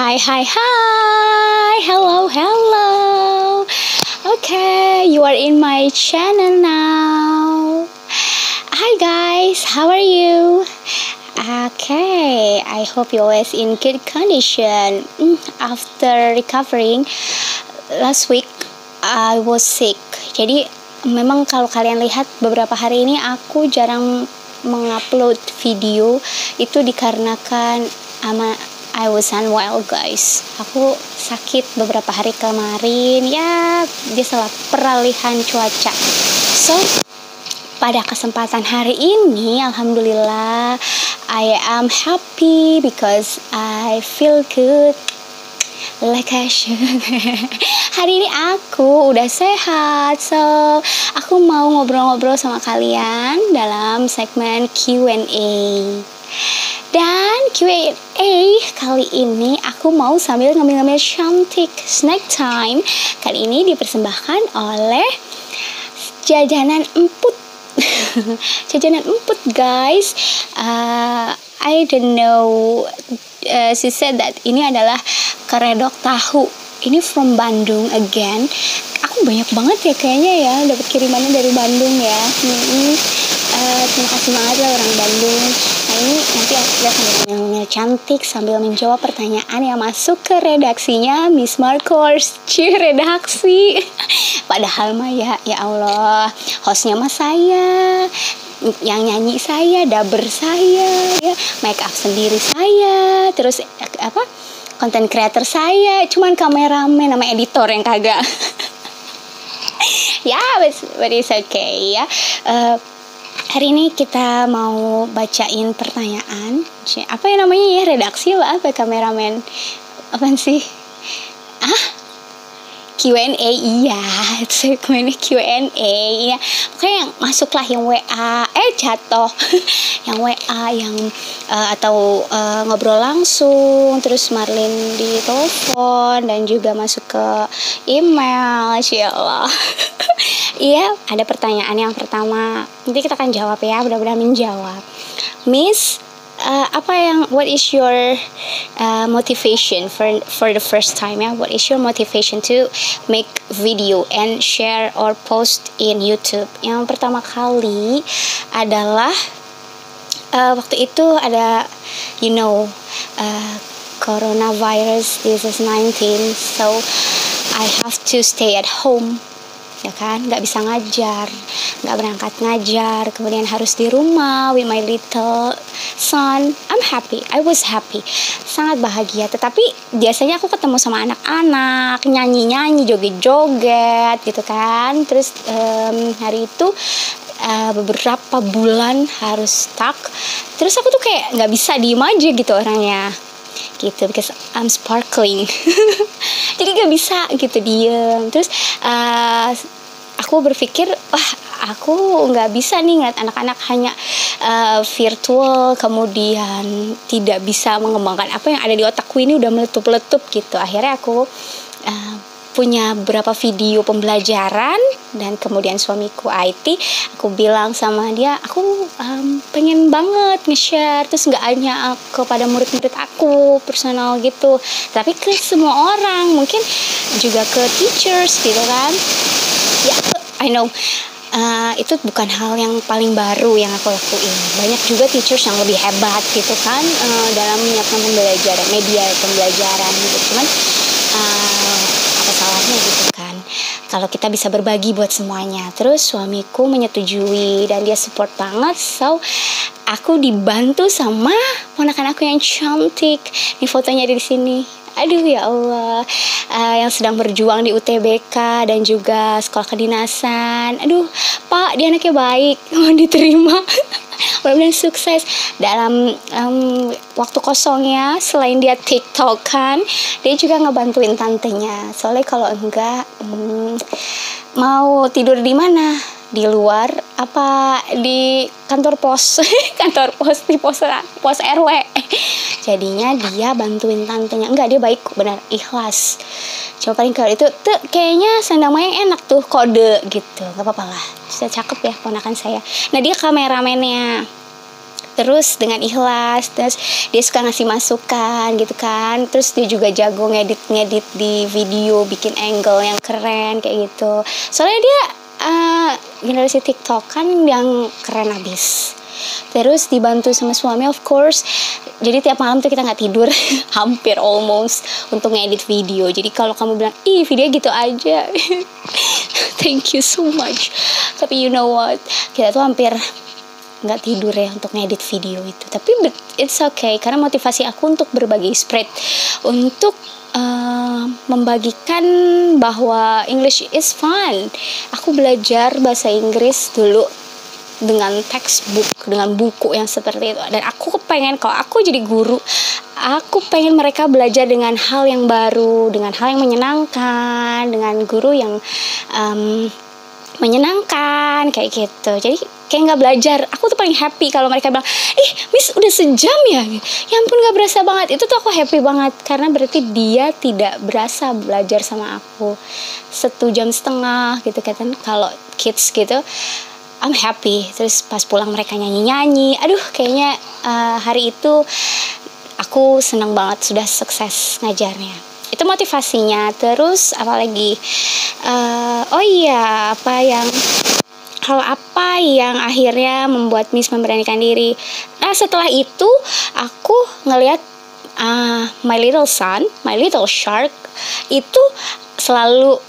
Hi. Hello. Okay, you are in my channel now. Hi guys, how are you? Okay, I hope you always in good condition. After recovering last week, I was sick. Jadi memang kalau kalian lihat beberapa hari ini aku jarang mengupload video, itu dikarenakan I was unwell guys. Aku sakit beberapa hari kemarin, ya dia salah peralihan cuaca. So pada kesempatan hari ini, alhamdulillah, I am happy because I feel good like I should. Hari ini aku udah sehat, so aku mau ngobrol-ngobrol sama kalian dalam segmen Q&A. Dan Q&A kali ini aku mau sambil ngambil-ngambil cantik snack time. Kali ini dipersembahkan oleh jajanan emput. Jajanan emput guys. I don't know. She said that ini adalah keredok tahu. Ini from Bandung again. Aku banyak banget ya kayaknya ya dapat kirimannya dari Bandung ya. Terima kasih banget lah orang Bandung. Nah ini nanti kita sambil cantik sambil menjawab pertanyaan yang masuk ke redaksinya Miss Marcos. Redaksi. Padahal mah ya Allah, hostnya mah saya, yang nyanyi saya, dubber saya, ya, make up sendiri saya, terus konten creator saya, cuman kameramen sama editor yang kagak. Ya, but it's okay ya. Hari ini kita mau bacain pertanyaan. Apa yang namanya ya, redaksi lah, apa kameramen? Apaan sih? Q&A, iya, segmen Q&A ya. Pokoknya yang masuklah yang WA, jatuh. Yang WA, yang atau ngobrol langsung, terus Marlin di telepon dan juga masuk ke email, insyaallah. Iya, ada pertanyaan yang pertama. Nanti kita akan jawab ya, mudah-mudahan menjawab. Miss, what is your motivation for the first time ya? What is your motivation to make video and share or post in YouTube? Yang pertama kali adalah waktu itu ada coronavirus disease 19, so I have to stay at home. Ya kan, nggak bisa ngajar, nggak berangkat ngajar, kemudian harus di rumah with my little son. I was happy, sangat bahagia. Tetapi biasanya aku ketemu sama anak-anak, nyanyi-nyanyi, joget-joget gitu kan. Terus hari itu beberapa bulan harus stuck. Terus aku tuh kayak nggak bisa diem aja gitu orangnya gitu, because I'm sparkling. Jadi gak bisa gitu diem. Terus aku berpikir, aku gak bisa nih ngeliat anak-anak hanya virtual, kemudian tidak bisa mengembangkan apa yang ada di otakku ini udah meletup-letup gitu. Akhirnya aku punya beberapa video pembelajaran, dan kemudian suamiku IT, aku bilang sama dia, aku pengen banget nge-share, terus gak hanya kepada murid-murid aku personal gitu, tapi ke semua orang, mungkin juga ke teachers gitu kan. Ya, I know itu bukan hal yang paling baru yang aku lakuin. Banyak juga teachers yang lebih hebat gitu kan dalam menyiapkan pembelajaran, media pembelajaran gitu. Cuman apa salahnya gitu kan kalau kita bisa berbagi buat semuanya. Terus suamiku menyetujui dan dia support banget. So aku dibantu sama ponakan aku yang cantik. Ini fotonya ada di sini. Aduh ya Allah, yang sedang berjuang di UTBK dan juga sekolah kedinasan. Aduh Pak, dia anaknya baik, mau diterima. Mudah-mudahan sukses dalam waktu kosongnya. Selain dia TikTok kan, dia juga ngebantuin tantenya. Soalnya kalau enggak mau tidur di mana? Di luar apa di kantor pos? Kantor pos, di pos RW. Jadinya dia bantuin tantenya. Enggak, dia baik, benar, ikhlas. Cuma paling kalau itu tuh kayaknya Sandang Mayang enak tuh, kode gitu. Gak apa-apa lah, sudah cakep ya ponakan saya. Nah dia kameramennya. terus dengan ikhlas. Terus dia suka ngasih masukan gitu kan, terus dia juga jago ngedit di video, bikin angle yang keren kayak gitu. Soalnya dia generasi TikTok kan yang keren abis. Terus dibantu sama suami of course. Jadi tiap malam tuh kita nggak tidur hampir almost untuk ngedit video. Jadi kalau kamu bilang ih video gitu aja thank you so much, tapi you know what, kita tuh hampir nggak tidur ya untuk ngedit video itu. Tapi it's okay, karena motivasi aku untuk berbagi, spread, untuk membagikan bahwa English is fun. Aku belajar bahasa Inggris dulu dengan textbook, dengan buku yang seperti itu. Dan aku kepengen, kalau aku jadi guru, aku pengen mereka belajar dengan hal yang baru, dengan hal yang menyenangkan, dengan guru yang menyenangkan kayak gitu. Jadi kayak nggak belajar, aku tuh paling happy kalau mereka bilang, ih Miss udah sejam ya, ya ampun nggak berasa banget. Itu tuh aku happy banget, karena berarti dia tidak berasa belajar sama aku 1,5 jam gitu kan. Kalau kids gitu I'm happy. Terus pas pulang mereka nyanyi-nyanyi, aduh kayaknya hari itu aku senang banget, sudah sukses ngajarnya. Itu motivasinya. Terus apalagi oh iya, hal apa yang akhirnya membuat Miss memberanikan diri. Nah setelah itu aku ngelihat My Little Son, My Little Shark itu selalu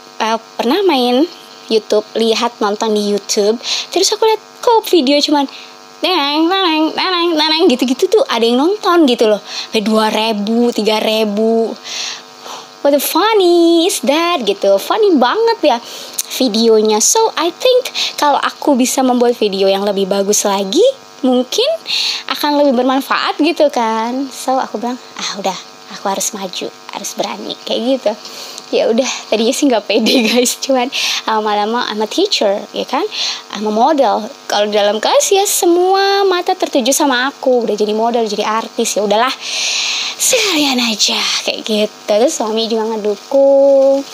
pernah main YouTube, nonton di YouTube. Terus aku lihat kok video cuman neneng gitu-gitu tuh ada yang nonton gitu loh. 2.000, 3.000. What the funny is that gitu. Funny banget ya videonya. So I think kalau aku bisa membuat video yang lebih bagus lagi, mungkin akan lebih bermanfaat gitu kan. So aku bilang, udah, aku harus maju, harus berani kayak gitu. Ya udah, tadinya sih nggak pede guys, cuman lama-lama I'm a teacher ya kan, I'm a model. Kalau di dalam kelas ya semua mata tertuju sama aku, udah jadi model, jadi artis, ya udahlah sekalian aja kayak gitu. Terus suami juga ngedukung,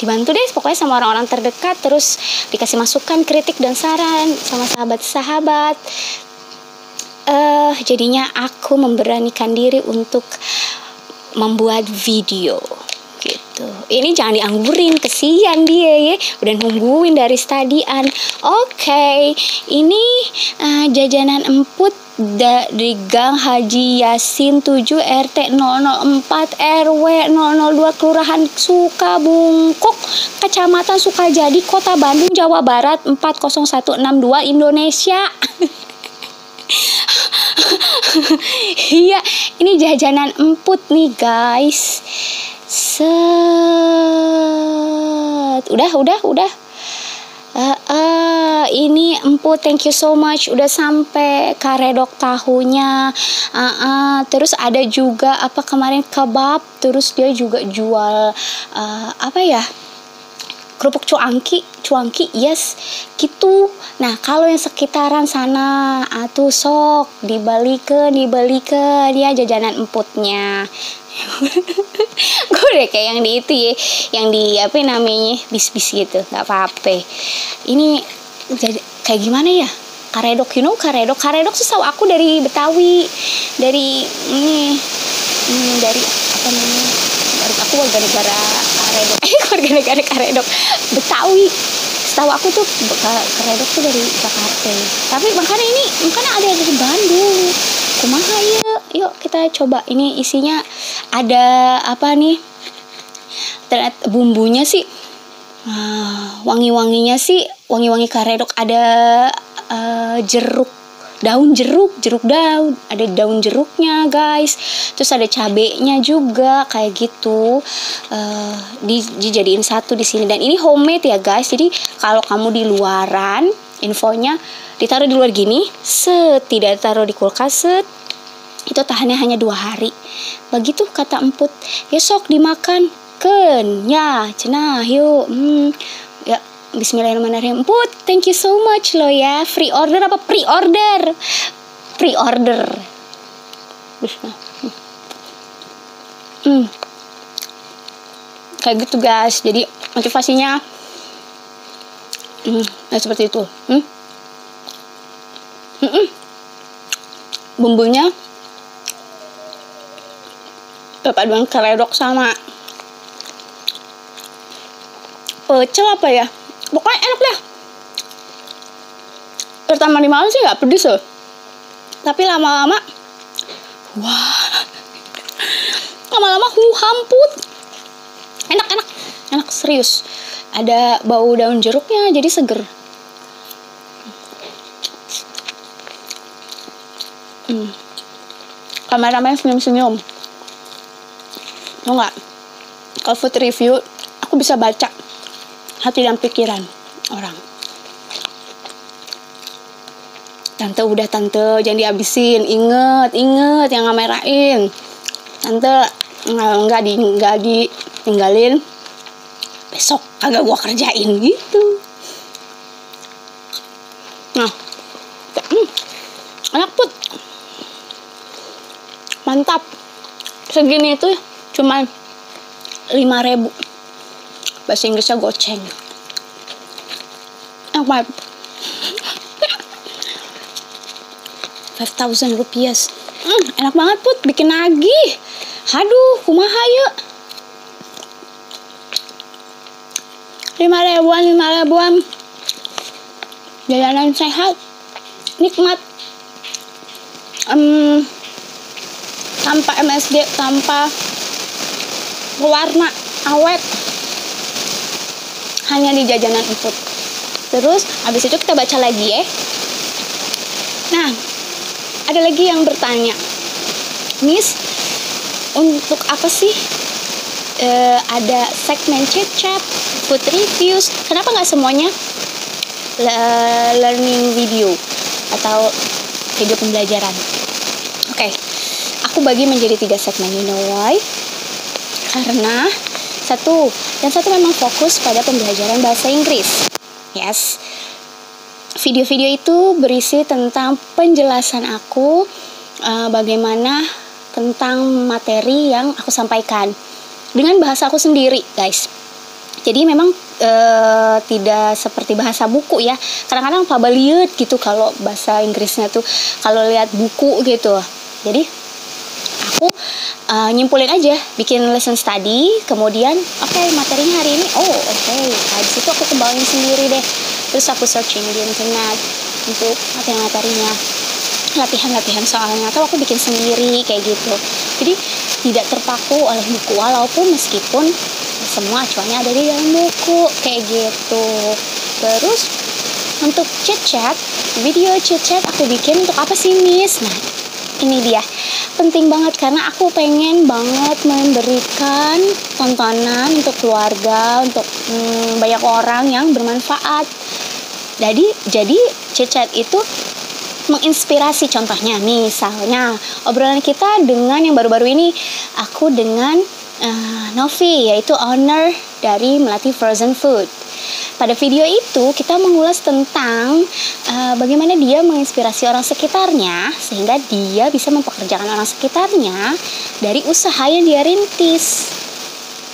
dibantu deh pokoknya sama orang-orang terdekat, terus dikasih masukan, kritik dan saran sama sahabat-sahabat. Jadinya aku memberanikan diri untuk membuat video gitu. Ini jangan dianggurin, kesian dia ya, udah nungguin dari stadian. Oke, ini jajanan emput dari Gang Haji Yasin 7 RT 004 RW 002 Kelurahan Sukabungkuk, Kecamatan Sukajadi, Kota Bandung, Jawa Barat 40162 Indonesia. Iya, ini jajanan emput nih guys. Udah. Ini emput, thank you so much, udah sampai karedok tahunya. Terus ada juga kemarin kebab, terus dia juga jual kerupuk cuangki, yes gitu. Nah kalau yang sekitaran sana tuh sok dibalikan ya jajanan emputnya. Gue udah kayak yang di itu ya, yang di bis gitu, nggak apa-apa. Ini jadi kayak gimana ya, karedok, karedok setahu aku dari Betawi, dari aku warga negara karedok Betawi. Setahu aku tuh karedok tuh dari Jakarta, tapi makanya ada yang dari Bandung. Kumaha ya, yuk kita coba. Ini isinya ada apa nih, ternyata bumbunya sih wangi-wanginya sih wangi karedok. Ada daun jeruk daun, ada daun jeruknya guys, terus ada cabenya juga kayak gitu, dijadiin satu di sini. Dan ini homemade ya guys, jadi kalau kamu di luaran, infonya ditaruh di luar gini, tidak taruh di kulkas, itu tahannya hanya 2 hari. Begitu kata emput, ya sok dimakan ken ya cenah yuk. Ya bismillahirrahmanirrahim. Emput, thank you so much lo ya. Free order apa pre-order? Pre-order. Bismillah. Kayak gitu guys. Jadi motivasinya seperti itu. bumbunya perpaduan keredok sama pecel apa ya, pokoknya enak deh. Pertama dimakan sih nggak pedes loh, tapi lama-lama wah, lama-lama hamput. Enak serius. Ada bau daun jeruknya, jadi seger. Kameramen senyum-senyum. Tau nggak? Kalau food review, aku bisa baca hati dan pikiran orang. Tante, udah tante, jangan dihabisin. Ingat yang ngamerain. Tante, nggak ditinggalin. Besok kagak gua kerjain gitu. Nah, enak Put. Mantap. Segini itu cuma 5.000. Bahasa Inggrisnya goceng. Enak banget. 5,000 rupiah. Enak banget Put, bikin nagih. Aduh, kumaha yuk. 5.000-an. Jajanan sehat, nikmat. Tanpa MSG, tanpa warna awet. Hanya di jajanan emput. Terus habis itu kita baca lagi ya. Nah, ada lagi yang bertanya, Miss, untuk apa sih ada segmen chit-chat, food reviews, kenapa nggak semuanya learning video atau video pembelajaran? Oke, aku bagi menjadi 3 segmen. You know why? Karena satu memang fokus pada pembelajaran bahasa Inggris. Yes, video-video itu berisi tentang penjelasan aku bagaimana tentang materi yang aku sampaikan dengan bahasa aku sendiri, guys. Jadi memang tidak seperti bahasa buku ya. Kadang-kadang pabaliut gitu kalau bahasa Inggrisnya tuh, kalau lihat buku gitu. Jadi aku nyimpulin aja, bikin lesson study, kemudian oke, materinya hari ini, habis itu aku kembangin sendiri deh. Terus aku searching di internet untuk materi-materinya, latihan-latihan soalnya, atau aku bikin sendiri kayak gitu. Jadi tidak terpaku oleh buku, walaupun meskipun semua acuannya ada di dalam buku kayak gitu. Terus untuk chit-chat, video chit-chat aku bikin untuk apa sih Miss? Nah, ini dia, penting banget karena aku pengen banget memberikan tontonan untuk keluarga, untuk banyak orang yang bermanfaat. Jadi chit-chat itu menginspirasi. Contohnya misalnya obrolan kita dengan yang baru-baru ini, aku dengan Novi, yaitu owner dari Melati Frozen Food. Pada video itu kita mengulas tentang bagaimana dia menginspirasi orang sekitarnya sehingga dia bisa mempekerjakan orang sekitarnya dari usaha yang dia rintis.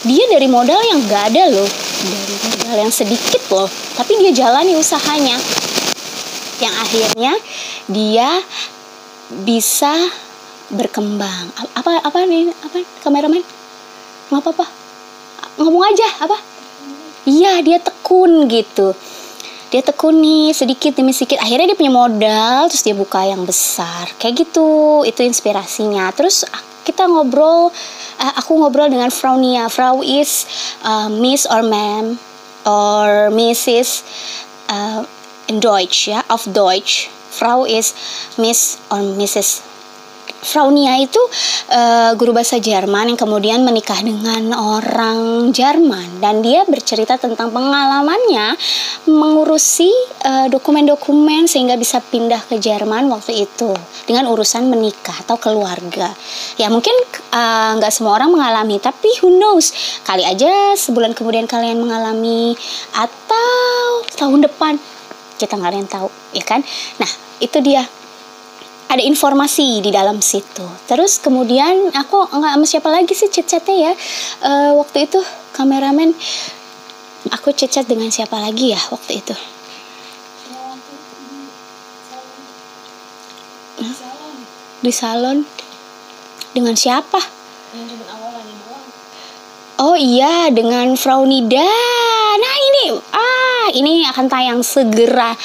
Dia dari modal yang gak ada loh, dari modal yang sedikit loh, tapi dia jalani usahanya yang akhirnya dia bisa berkembang. Apa kameramen? Nggak apa-apa, ngomong aja apa? Iya, dia tekun gitu. Dia tekuni sedikit demi sedikit, akhirnya dia punya modal, terus dia buka yang besar kayak gitu. Itu inspirasinya. Terus kita ngobrol, aku ngobrol dengan Frau Nia. Frau is Miss or Ma'am or Mrs. In Deutsch ya, of Deutsch. Frau is Miss or Mrs. Frau Nia itu guru bahasa Jerman yang kemudian menikah dengan orang Jerman, dan dia bercerita tentang pengalamannya mengurusi dokumen-dokumen sehingga bisa pindah ke Jerman waktu itu dengan urusan menikah atau keluarga. Ya mungkin nggak semua orang mengalami, tapi who knows, kali aja sebulan kemudian kalian mengalami atau tahun depan, kita nggak ada yang tahu ya kan. Nah itu dia, ada informasi di dalam situ. Terus kemudian aku nggak sama siapa lagi sih chit-chatnya ya, waktu itu kameramen, aku chit-chat dengan siapa lagi ya waktu itu? Di di salon. Dengan siapa? Oh iya, dengan Frau Nida. Nah ini akan tayang segera.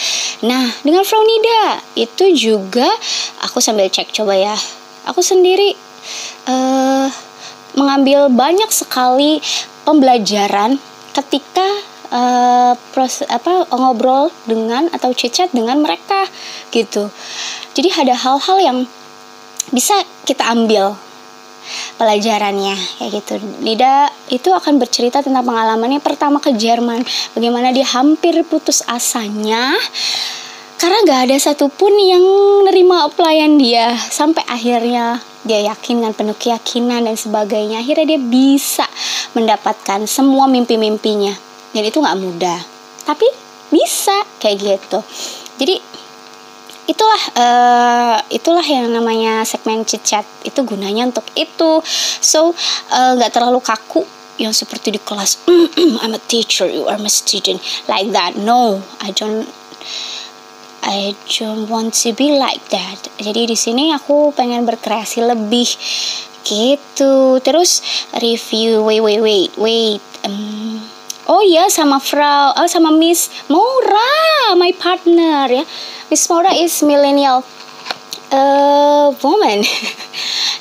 Nah, dengan Frau Nida itu juga aku sambil cek coba ya. Aku sendiri mengambil banyak sekali pembelajaran ketika ngobrol dengan atau chit-chat dengan mereka gitu. Jadi ada hal-hal yang bisa kita ambil pelajarannya kayak gitu. Nida itu akan bercerita tentang pengalamannya pertama ke Jerman, bagaimana dia hampir putus asanya karena gak ada satupun yang nerima pelayan dia, sampai akhirnya dia yakin dengan penuh keyakinan dan sebagainya, akhirnya dia bisa mendapatkan semua mimpi-mimpinya. Dan itu gak mudah, tapi bisa kayak gitu. Jadi itulah yang namanya segmen chit chat, itu gunanya untuk itu. So nggak terlalu kaku yang seperti di kelas I'm a teacher, you are my student, like that. No, I don't want to be like that. Jadi di sini aku pengen berkreasi lebih gitu. Terus review wait oh iya, sama Miss Maura, my partner ya. Miss Maura is millennial woman.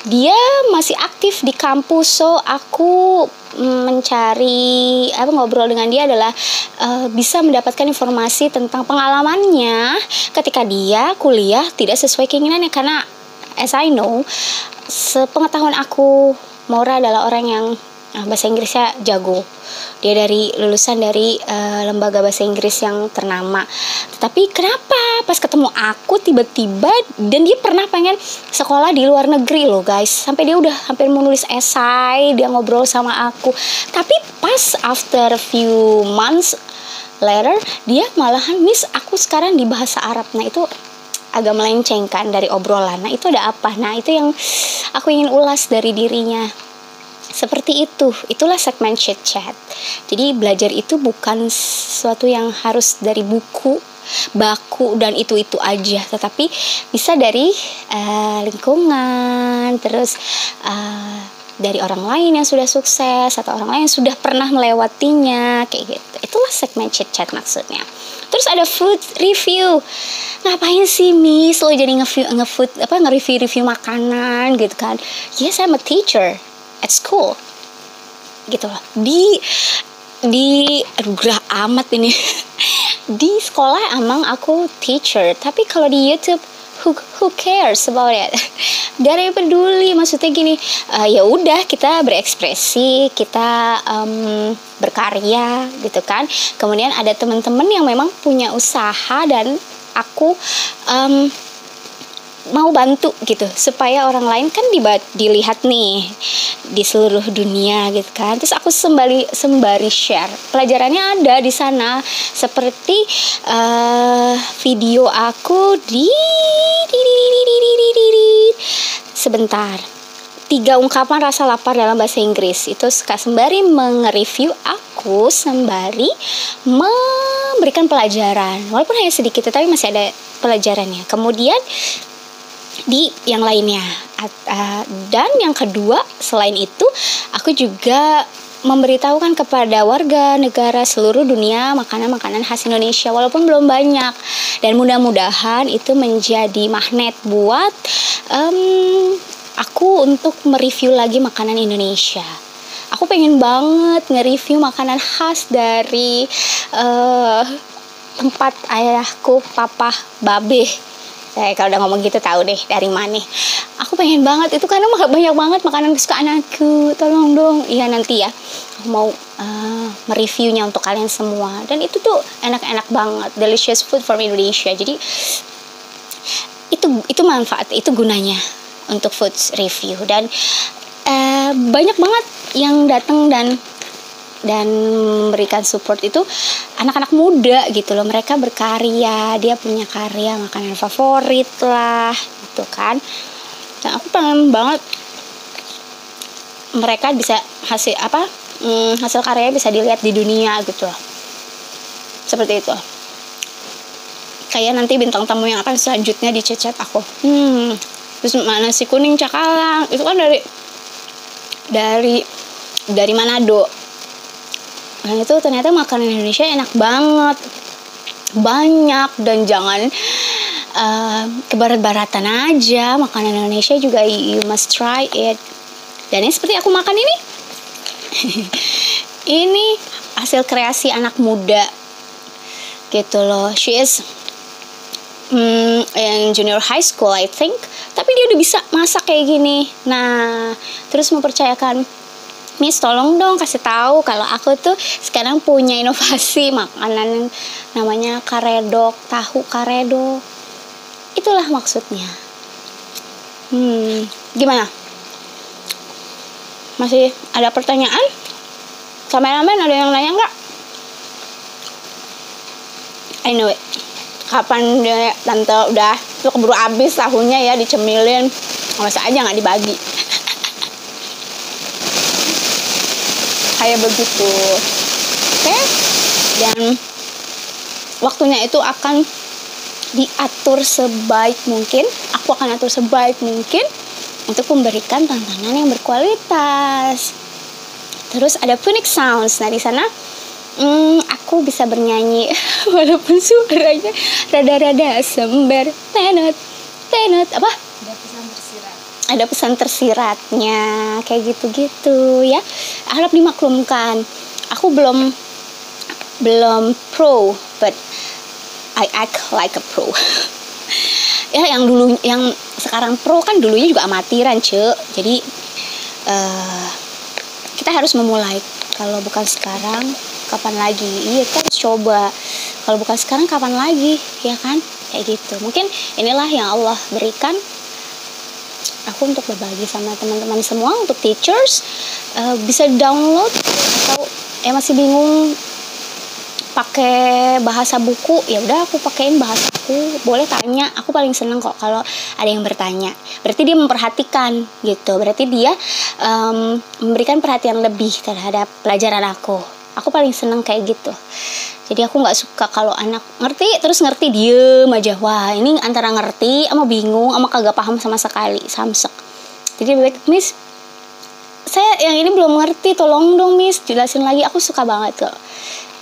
Dia masih aktif di kampus, so aku mencari ngobrol dengan dia adalah bisa mendapatkan informasi tentang pengalamannya ketika dia kuliah tidak sesuai keinginannya. Karena as I know, sepengetahuan aku, Maura adalah orang yang bahasa Inggrisnya jago. Dia lulusan dari lembaga bahasa Inggris yang ternama. Tetapi kenapa pas ketemu aku tiba-tiba, dan dia pernah pengen sekolah di luar negeri loh guys, sampai dia udah hampir menulis esai, dia ngobrol sama aku. Tapi pas after few months later, dia malahan, Miss, aku sekarang di bahasa Arab. Nah itu agak melencengkan dari obrolan. Nah itu ada apa? Nah itu yang aku ingin ulas dari dirinya. Seperti itulah segmen chit chat. Jadi belajar itu bukan sesuatu yang harus dari buku, baku dan itu aja, tetapi bisa dari lingkungan, terus dari orang lain yang sudah sukses atau orang lain yang sudah pernah melewatinya kayak gitu. Itulah segmen chit chat maksudnya. Terus ada food review. Ngapain sih Miss lo jadi nge-review makanan gitu kan? Yes, I'm a teacher at school gitu loh. Aduh gerah amat ini. Di sekolah emang aku teacher, tapi kalau di YouTube who cares about it? Gak ada yang peduli. Maksudnya gini, ya udah kita berekspresi, kita berkarya gitu kan. Kemudian ada teman-teman yang memang punya usaha dan aku mau bantu gitu supaya orang lain kan dilihat nih di seluruh dunia gitu kan. Terus aku sembari share pelajarannya ada di sana, seperti video aku sebentar, 3 ungkapan rasa lapar dalam bahasa Inggris. Itu sembari nge-review, aku sembari memberikan pelajaran, walaupun hanya sedikit tapi masih ada pelajarannya. Kemudian di yang lainnya, dan yang kedua selain itu aku juga memberitahukan kepada warga negara seluruh dunia makanan-makanan khas Indonesia, walaupun belum banyak, dan mudah-mudahan itu menjadi magnet buat aku untuk mereview lagi makanan Indonesia. Aku pengen banget nge-review makanan khas dari tempat ayahku, papa, babe. Kalau udah ngomong gitu tahu deh dari mana. Aku pengen banget itu karena banyak banget makanan kesukaan aku. Tolong dong. Iya nanti ya. Aku mau mereviewnya untuk kalian semua. Dan itu tuh enak-enak banget. Delicious food from Indonesia. Jadi itu manfaat, itu gunanya untuk food review. Dan banyak banget yang datang dan memberikan support itu anak-anak muda gitu loh. Mereka berkarya, dia punya karya makanan favorit lah gitu kan. Dan aku pengen banget mereka bisa hasil karyanya bisa dilihat di dunia gitu loh. Seperti itu. Kayak nanti bintang tamu yang akan selanjutnya di chat aku. Terus nasi kuning cakalang itu kan dari Manado. Dan itu ternyata makanan Indonesia enak banget, banyak, dan jangan ke barat-baratan aja. Makanan Indonesia juga you must try it. Dan ini seperti aku makan ini ini hasil kreasi anak muda gitu loh. She is in junior high school I think, tapi dia udah bisa masak kayak gini. Nah, terus mempercayakan, Miss tolong dong kasih tahu kalau aku tuh sekarang punya inovasi makanan namanya karedok, tahu karedok. Itulah maksudnya. Gimana? Masih ada pertanyaan? Kameramen ada yang nanya nggak? I know it. Kapan dia tante udah keburu habis tahunya ya, dicemilin, masa aja nggak dibagi. Kayak begitu. Oke? Dan waktunya itu akan diatur sebaik mungkin. Aku akan atur sebaik mungkin untuk memberikan tontonan yang berkualitas. Terus ada Phoenix Sounds. Nah, di sana aku bisa bernyanyi walaupun suaranya rada-rada sember, tenet apa? Ada pesan tersiratnya kayak gitu-gitu ya. Harap dimaklumkan. Aku belum pro, but I act like a pro. Ya, yang sekarang pro kan dulunya juga amatiran, Jadi kita harus memulai. Kalau bukan sekarang, kapan lagi? Iya, kita harus coba. Kalau bukan sekarang, kapan lagi? Ya kan? Kayak gitu. Mungkin inilah yang Allah berikan aku untuk berbagi sama teman-teman semua, untuk teachers. Bisa download atau masih bingung pakai bahasa buku, ya udah aku pakein bahasaku. Boleh tanya, aku paling seneng kok kalau ada yang bertanya. Berarti dia memperhatikan gitu. Berarti dia memberikan perhatian lebih terhadap pelajaran aku. Aku paling seneng kayak gitu. Jadi aku nggak suka kalau anak ngerti terus ngerti diem aja. Wah, ini antara ngerti sama bingung sama kagak paham sama sekali, samsek. Jadi lebih baik, Miss, saya yang ini belum ngerti, tolong dong Miss jelasin lagi. Aku suka banget kok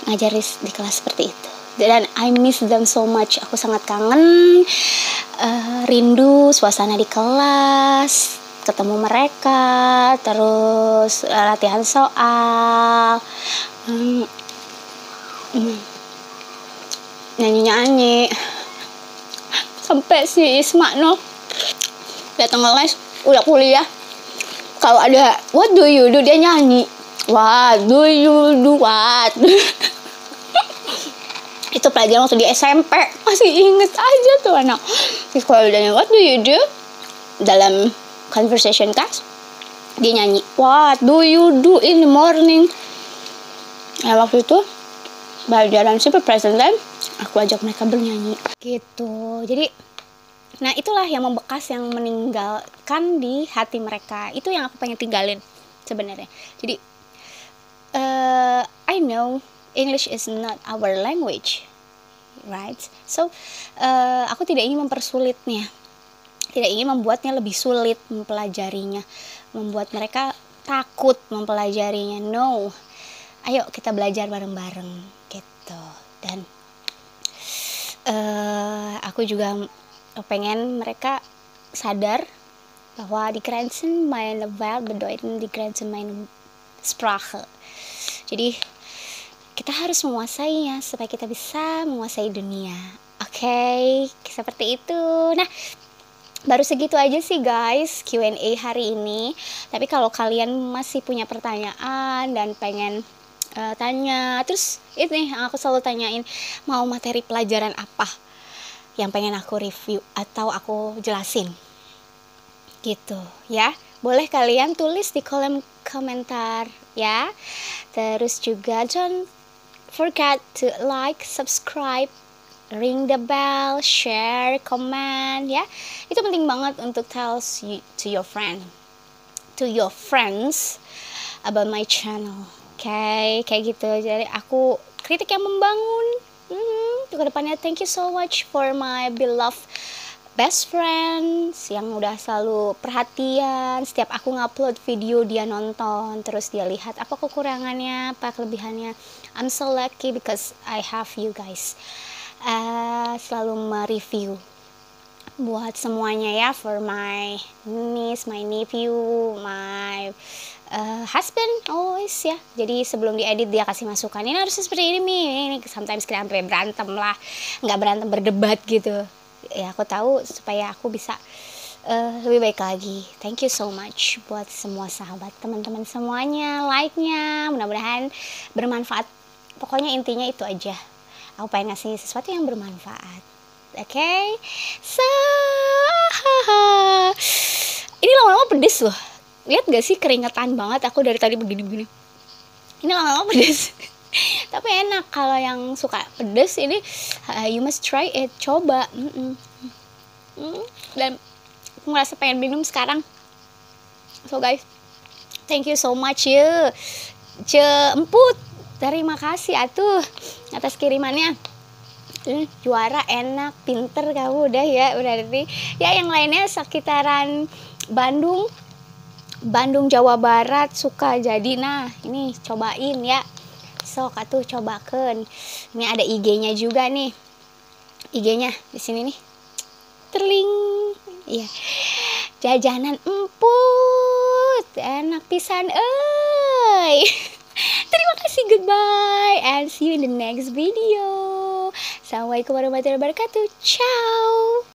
ngajar di kelas seperti itu. Dan I miss them so much. Aku sangat kangen, rindu suasana di kelas, ketemu mereka, terus latihan soal, nyanyi-nyanyi. Sampai si Isma datang ke les, udah kuliah, kalau ada what do you do, dia nyanyi. What do you do, what? Itu pelajaran waktu di SMP, masih inget aja tuh anak. Terus kalau udah what do you do dalam conversation class, dia nyanyi what do you do in the morning. Ya, waktu itu pelajaran simple present time, aku ajak mereka bernyanyi gitu. Jadi nah itulah yang membekas, yang meninggalkan di hati mereka. Itu yang aku pengen tinggalin sebenarnya. Jadi I know English is not our language, right? So aku tidak ingin mempersulitnya, tidak ingin membuatnya lebih sulit mempelajarinya, membuat mereka takut mempelajarinya. No, ayo kita belajar bareng-bareng gitu. Dan aku juga pengen mereka sadar bahwa die Grenzen meiner Welt bedeuten die Grenzen meiner Sprache. Jadi kita harus menguasainya supaya kita bisa menguasai dunia. Oke, seperti itu. Nah, baru segitu aja sih guys Q&A hari ini. Tapi kalau kalian masih punya pertanyaan dan pengen tanya, terus ini yang aku selalu tanyain, mau materi pelajaran apa yang pengen aku review atau aku jelasin gitu ya. Boleh kalian tulis di kolom komentar ya. Terus juga don't forget to like, subscribe, ring the bell, share, comment ya. Itu penting banget untuk tell to your friends about my channel. Oke, kayak gitu. Jadi aku kritik yang membangun. Untuk kedepannya, thank you so much for my beloved best friends yang udah selalu perhatian. Setiap aku ngupload video dia nonton, terus dia lihat apa kekurangannya, apa kelebihannya. I'm so lucky because I have you guys. Selalu mereview buat semuanya ya, for my niece, my nephew, my husband always ya. Jadi sebelum diedit dia kasih masukan, ini harus seperti ini Mi, ini sometimes kita sampai berantem lah, nggak berantem, berdebat gitu ya. Aku tahu supaya aku bisa lebih baik lagi. Thank you so much buat semua sahabat, teman-teman semuanya, like-nya mudah-mudahan bermanfaat. Pokoknya intinya itu aja, aku pengen ngasih sesuatu yang bermanfaat. Oke, so ini lama-lama pedes loh. Lihat gak sih, keringetan banget aku dari tadi begini-begini. Ini lama-lama pedes. Tapi enak kalau yang suka pedes ini, you must try it, coba. Dan aku ngerasa pengen minum sekarang. So guys, thank you so much ya, Emput. Terima kasih atuh atas kirimannya. Juara, enak, pinter kamu udah ya, berarti ya. Yang lainnya sekitaran Bandung Jawa Barat suka jadi, nah ini cobain ya, sok atuh cobakan. Ini ada IG-nya juga nih, IG-nya di sini nih, terling, iya, jajanan Emput enak pisan Terima kasih, goodbye and see you in the next video. Assalamualaikum warahmatullahi wabarakatuh. Ciao.